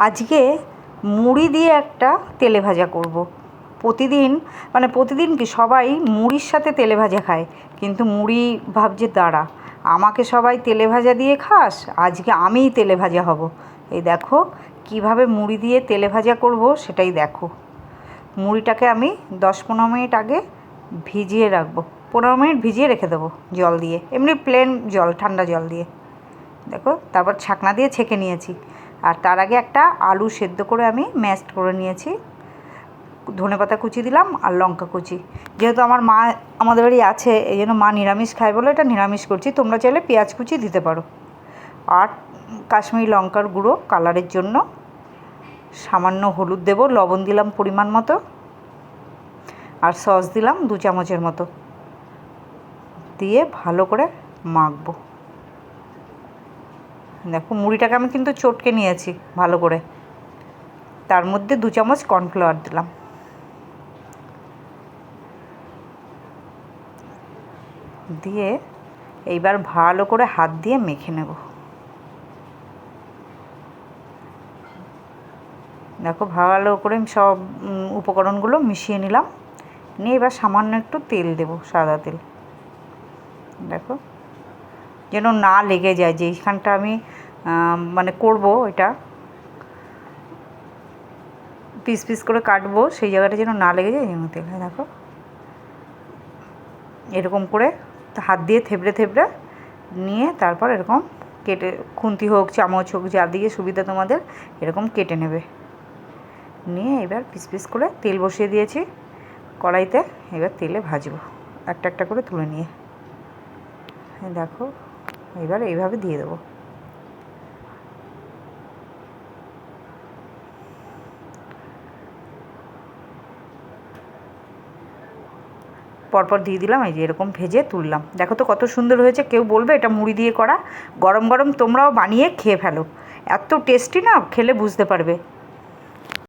আজকে মুড়ি দিয়ে একটা তেলে ভাজা করব। প্রতিদিন কি সবাই মুড়ির সাথে তেলে ভাজা খায়, কিন্তু মুড়ি ভাবছে দাঁড়া, আমাকে সবাই তেলে ভাজা দিয়ে খাস, আজকে আমিই তেলে ভাজা হব। এই দেখো কিভাবে মুড়ি দিয়ে তেলে ভাজা করব সেটাই দেখো। মুড়িটাকে আমি 10-15 মিনিট আগে ভিজিয়ে রাখবো, 15 মিনিট ভিজিয়ে রেখে দেবো জল দিয়ে, এমনি প্লেন জল, ঠান্ডা জল দিয়ে। দেখো তারপর ছাকনা দিয়ে ছেঁকে নিয়েছি। আর তার আগে একটা আলু সেদ্ধ করে আমি ম্যাশড করে নিয়েছি, ধনেপাতা কুচি দিলাম আর লঙ্কা কুচি। যেহেতু আমার মা আমাদের বাড়ি আছে, এই জন্য মা নিরামিষ খায় বলে এটা নিরামিষ করছি, তোমরা চাইলে পেঁয়াজ কুচি দিতে পারো। আর কাশ্মীরি লঙ্কার গুঁড়ো কালারের জন্য, সামান্য হলুদ দেবো, লবণ দিলাম পরিমাণ মতো, আর সস দিলাম 2 চামচের মতো, দিয়ে ভালো করে মাখবো। দেখো মুড়িটাকে আমি কিন্তু চটকে নিয়েছি ভালো করে, তার মধ্যে 2 চামচ কর্নফ্লাওয়ার দিলাম, দিয়ে এইবার ভালো করে হাত দিয়ে মেখে নেব। দেখো ভালো করে সব উপকরণগুলো মিশিয়ে নিলাম, নিয়ে এবার সামান্য একটু তেল দেব, সাদা তেল। দেখো যেন না লেগে যায়, যেইখানটা আমি করব, এটা পিস পিস করে কাটবো, সেই জায়গাটা যেন না লেগে যায়, যেন তেল। দেখো এরকম করে হাত দিয়ে থেবড়ে থেবড়ে নিয়ে তারপর এরকম কেটে, খুন্তি হোক চামচ হোক যা দিয়ে সুবিধা তোমাদের, এরকম কেটে নেবে। নিয়ে এবার পিস পিস করে তেল বসিয়ে দিয়েছি কড়াইতে, এবার তেলে ভাজবো একটা একটা করে তুলে নিয়ে। দেখো এবার এইভাবে দিয়ে দেবো। পরপর দিয়ে দিলাম, এই যে এরকম ভেজে তুললাম। দেখো তো কত সুন্দর হয়েছে। কেউ বলবে এটা মুড়ি দিয়ে করা। গরম গরম তোমরাও বানিয়ে খেয়ে ফেলো, এত টেস্টি না, খেলে বুঝতে পারবে।